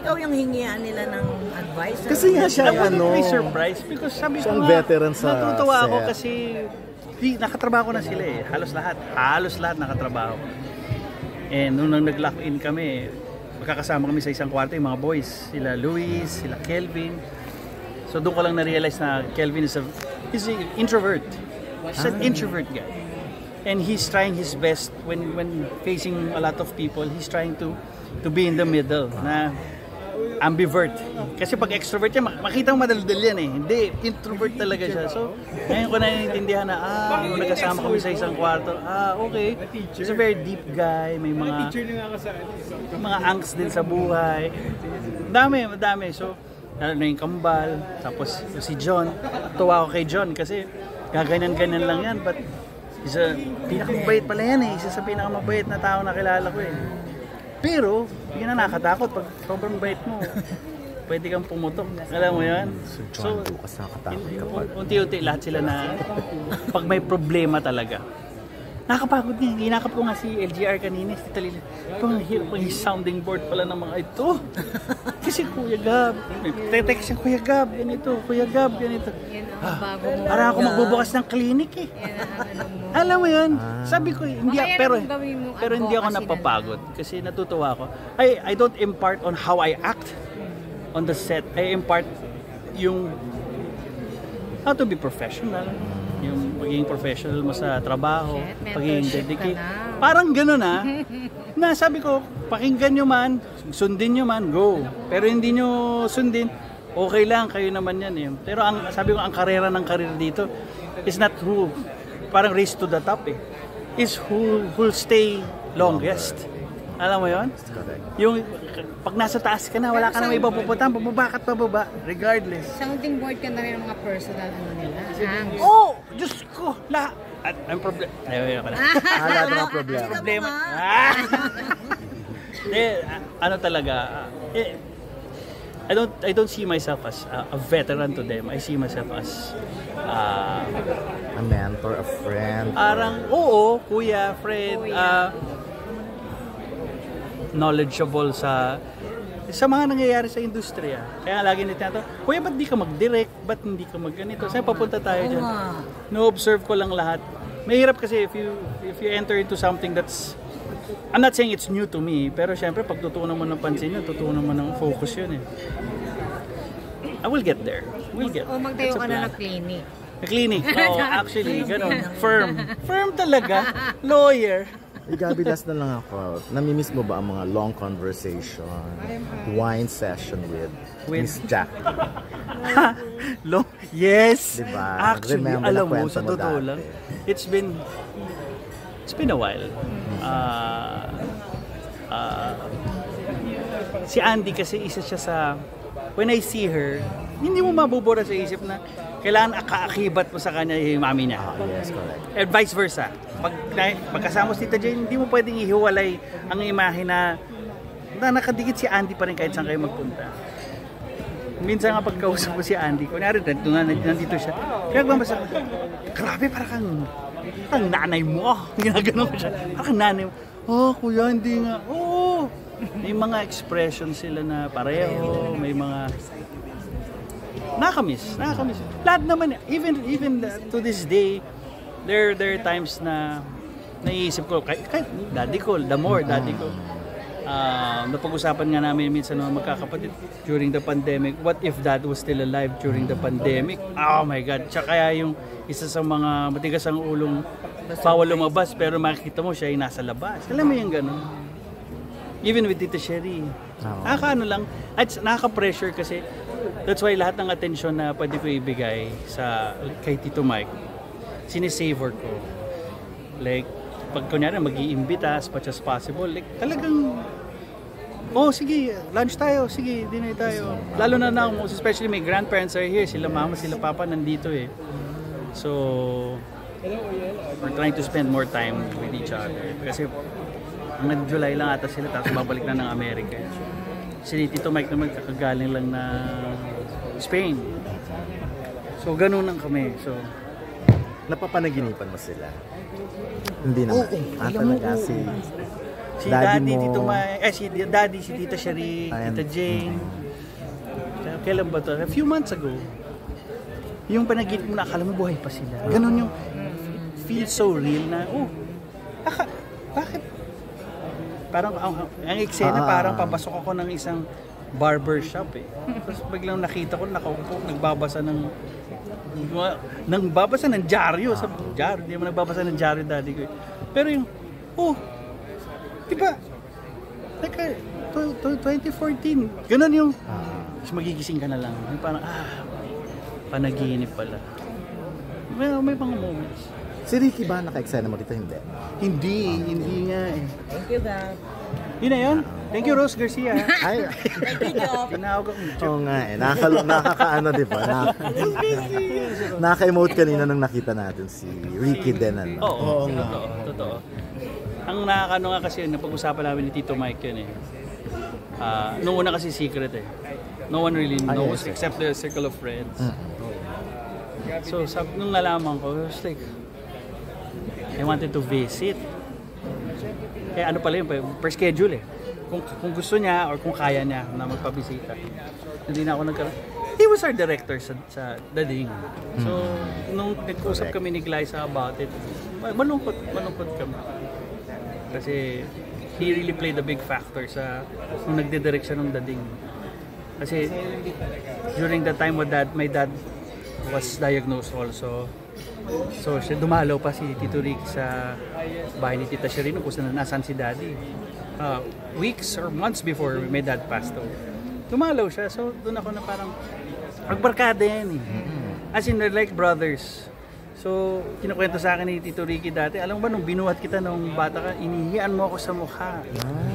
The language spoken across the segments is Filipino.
Ikaw yung hingian nila ng advice? Kasi nga siya, may surprise because sabi ko nga, veteran sa natutuwa ako kasi nakatrabaho ko na sila eh. Halos lahat nakatrabaho. And nung nag-lock in kami, magkakasama kami sa isang kwarto yung mga boys. Sila Luis, sila Kelvin. So doon ko lang na-realize na Kelvin is an introvert. He's an introvert guy. And he's trying his best when facing a lot of people, he's trying to be in the middle, na ambivert. Kasi pag extrovert yan, makita mo madaldal yan eh. Hindi, introvert talaga siya. So, ngayon ko na naiintindihan na, nung nagkasama kami sa isang kwarto, okay. He's a very deep guy, may mga angst din sa buhay. Madami. So, lalo na yung kambal, tapos si John. Tuwa ko kay John kasi gaganyan-ganyan lang yan, but pinakamabait pala yan eh. Isa sa pinakamabait na tao na kilala ko eh. Pero, hindi na nakatakot. Pag sobrang bait mo, pwede kang pumutok. Alam mo yan? So, unti-unti lahat sila na pag may problema talaga. Nakakapagod niya. Hinakap ko nga si LGR kanina. Pang sounding board pala ng mga ito. Kasi Kuya Gab. Text siya, Kuya Gab, ganito. Kuya Gab, ganito. Para ako magbubukas ng clinic eh. Alam mo yun? Sabi ko, pero hindi ako napapagod. Kasi natutuwa ako. I don't impart on how I act on the set. I impart yung how to be professional. Yung pagiging professional mo sa trabaho, pagiging dedicated. Parang gano'n na sabi ko, pakinggan nyo man, sundin nyo man, go. Pero hindi nyo sundin, okay lang, kayo naman yan eh. Pero sabi ko, ang karera ng karir dito is not who, parang race to the top eh. Is who'll stay longest. Alam mo yon? Yung pag nasa taas ka na, wala ka na may pupuntahan, pababa ka at pababa, regardless. Sounding board ka na rin mga personal nila. Oh! Diyos ko! Ang problema. Ayaw ka na. Lahat ng problema. Talaga, I don't see myself as a veteran to them. I see myself as a mentor, a friend. Parang, kuya, friend, knowledgeable sa mga nangyayari sa industriya. Kaya lagi nito, kuya, ba't di ka mag-direct? Ba't hindi ka mag-ganito? Saan papunta tayo dyan? No-observe ko lang lahat. Mahirap kasi if you enter into something that's, I'm not saying it's new to me, pero syempre pag tutunan mo ng pansin yun, tutunan mo ng focus yun eh. I will get there. Magtayo ka na ng clinic. Clinic? Actually, ganun. Firm talaga. Lawyer. Gabi, last na lang ako. Namimiss mo ba ang mga long conversation, wine session with Miss Jackie? Yes! Diba? Actually, alam mo, sa totoo lang, it's been a while. Si Andy kasi isa siya sa, when I see her, hindi mo mabubura sa isip na kailangan akaakibat mo sa kanya yung mami niya. Yes, correct. And vice versa. Pagkasama si Tita Jane, hindi mo pwedeng ihiwalay ang imahe na nakadikit si Andy pa rin kahit saan kayo magpunta. Minsan nga pagkausap ko si Andy, kunyari nandito siya, kaya basta, grabe, parang nanay mo. Ginaganon ko siya, parang nanay mo. Kuya, hindi nga. May mga expression sila na pareho, may mga nakakamiss. Lahat naman, even to this day, there are times na naiisip ko, kahit daddy ko, the more daddy ko. Napag-usapan nga namin minsan ng magkakapatid during the pandemic, what if dad was still alive during the pandemic? Oh my God! Tsaka kaya yung isa sa mga matigas ang ulong bawal lumabas pero makikita mo siya ay nasa labas. Alam mo yung gano'n? Even with Tita Sherry. Nakaka-ano lang, at nakaka-pressure kasi that's why lahat ng atensyon na pwede ko ibigay kay Tito Mike, sinisavor ko. Like, pag kunyari mag-iimbita as much as possible, like talagang, sige, lunch tayo, sige, dinner tayo. Lalo na most especially my grandparents are here, sila mama, sila papa nandito eh. So, we're trying to spend more time with each other. Kasi, nag-July lang ata sila, tapos babalik na ng Amerika. Si Tito Mike naman kakagaling lang na Spain. So, ganun lang kami. So, napapanaginipan mo sila? Hindi naman. Talaga Si Daddy Daddy, mo. Tito Mike, si Daddy, si Tita Cherie, Ayan. Tita Jane. Kailan ba to? A few months ago. Yung panagit mo na, akala mo buhay pa sila. Ganon yung feel so real na, bakit? Parang ang eksena, parang papasok ako ng isang barber shop eh. Tapos biglang nakita ko, nakaupo, nagbabasa ng dyaryo. Sa dyaryo, hindi mo nagbabasa ng dyaryo daddy ko. Pero yung, di ba? Like, 2014, ganun yung, tapos magigising ka na lang. Yung parang, panaginip pala. May mga moments. Si Ricky ba naka-eksena mo dito? Hindi. Hindi nga eh. Thank you, Gab. Yun na yun. Thank you, Rose Garcia. Ay, Tinawag akong oo nga eh. Nakakaano, di ba? Naka-emote kanina nung nakita natin si Ricky din. Ano? Oo, totoo. Ang nakakano nga kasi yun, napag-usapan namin ni Tito Mike yun eh. Nung una kasi secret eh. No one really knows except the circle of friends. So, nung nalaman ko, I was like, I wanted to visit. Kaya ano pala yun, per schedule eh. Kung gusto niya or kung kaya niya na magpabisita. Hindi na ako nagkaroon. He was our director sa Dading. So, nung nag-usap kami ni Glyza about it, malungkot kami. Kasi he really played a big factor sa nung nagdidirect siya ng Dading. Kasi during the time my dad was diagnosed also. So siya dumalaw pa si Tito Rick sa bahay ni Tita Cherie kung saan nasaan si Daddy. Weeks or months before my dad passed away. Dumalaw siya. So doon ako na parang magbarkada yan eh. As in they're like brothers. So kinukwento sa akin ni Tito Ricky dati, alam mo ba nung binuhat kita nung bata ka, inihian mo ako sa mukha.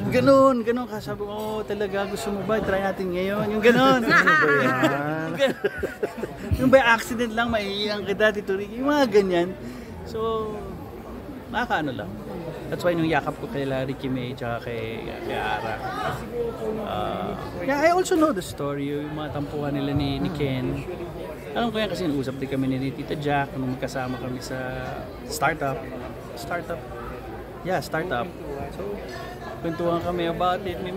Ganon ka. Sabi ko, talaga gusto mo ba? Try natin ngayon. Yung ganon. Yung by accident lang, maiiyan kita, Tito Ricky. Yung mga ganyan. So, nakakaano lang. That's why nung yakap ko kay Ricky May tsaka kay Ara. I also know the story, yung mga tampuhan nila ni Ken. Alam ko yan kasi nag-usap din kami ni Tita Jack nung magkasama kami sa startup. So, kwentuhan kami about it. May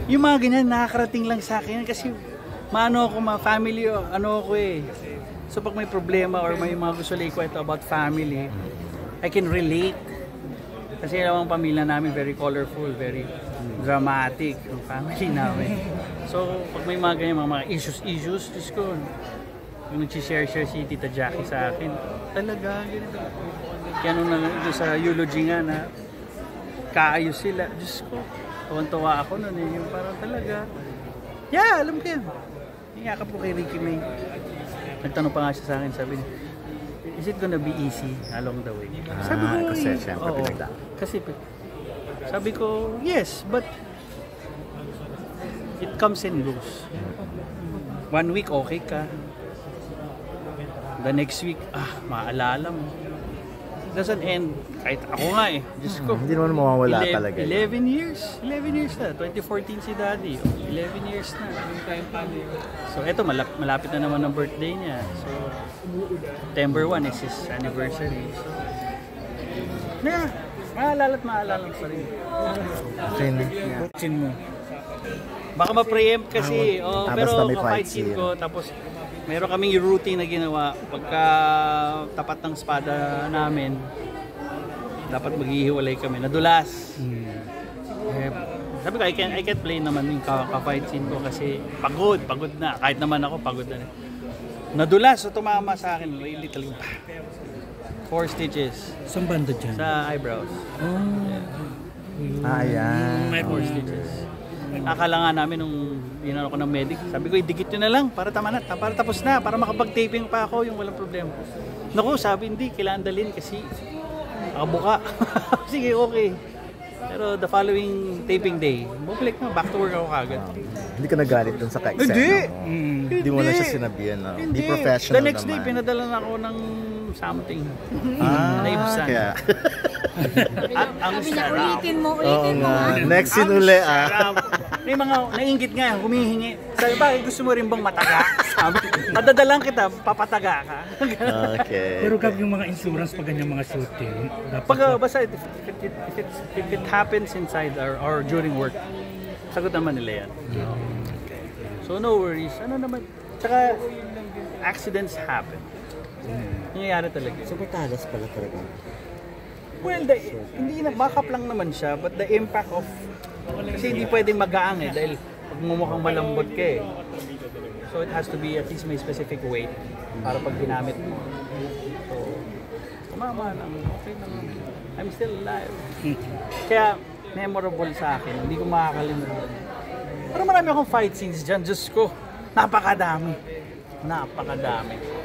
yung mga ganyan nakakarating lang sa akin kasi family, ako eh. So pag may problema or may mga gusto lang ikwento about family, I can relate. Kasi ang pamilya namin very colorful, very dramatic yung family namin. So pag may mga ganyan, mga issues, Diyos ko, yung nag-share si Tita Jackie sa akin, talaga, ganito. Kaya nung sa eulogy nga na kaayos sila, Diyos ko, tuwan-tuwa ako nun eh, yung parang talaga, alam ko yan. Iyakap ko kay Ricky May. Nagtanong pa nga siya sa akin, sabi niya, is it gonna be easy along the way? Sabi ko, kasi siyempre pinagdaan. Kasi sabi ko, yes, but it comes and goes. 1 week okay ka. The next week, maalala mo. It doesn't end. Kahit ako nga eh. Diyos ko. Hindi naman mawawala talaga. 11 years. 11 years na. 2014 si Daddy. 11 years na. So eto, malapit na naman ang birthday niya. So, September 1 is his anniversary. So, maalala pa rin. Okay na. Scene mo. Baka ma-preempt kasi. Pero basta may ka-fight fight scene scene. ko. Tapos, meron kaming routine na ginawa. Pagka tapat ng espada namin, dapat maghihiwalay kami. Nadulas. Sabi ko, I can't play naman yung ka-fight scene ko kasi pagod na. Kahit naman ako, pagod na. Nadulas, so tumama sa akin. Little 4 stitches. Saan banda dyan? Sa eyebrows. Ayan. May 4 stitches. Akala nga namin nung inano ko ng medic, sabi ko, idikit nyo na lang para para tapos na, para makapag-taping pa ako, yung walang problema. Naku, sabi hindi, kailangan dalhin kasi nakabuka. Sige, okay. Pero the following taping day, bumalik na, back to work ako kagad. Hindi ka nagalit dun sa ka-eksena Hindi! mo? Hindi mo na siya sinabihan na. Hindi professional The next day, naman. pinadala na ako ng something. Ah, Naibsan. kaya. At ang Sabi niya, sarap. ulitin mo Oo nga. ha? Next scene uli ah. Sarap. May mga nainggit nga, humihingi. Sabi, bakit gusto mo rin bang mataga? Sabi, madadalang kita, papataga ka. Okay. Pero kag yung mga insurance pag ganyan mga shooting, dapat Pag basta if it happens inside or during work, sagot naman nila yan. So no worries. Ano naman? Tsaka accidents happen. Nangyayari talaga. So, matalas pala talaga. Well, hindi na backup lang naman siya, but the impact of kasi hindi pwedeng magaang dahil pag mumukhang malambot ka So it has to be at least may specific weight para pag ginamit mo. So, tumama lang. Okay lang. I'm still alive. Kaya memorable sa akin. Hindi ko makakalimutan. Pero marami akong fight scenes dyan. Diyos ko, napakadami. Napakadami.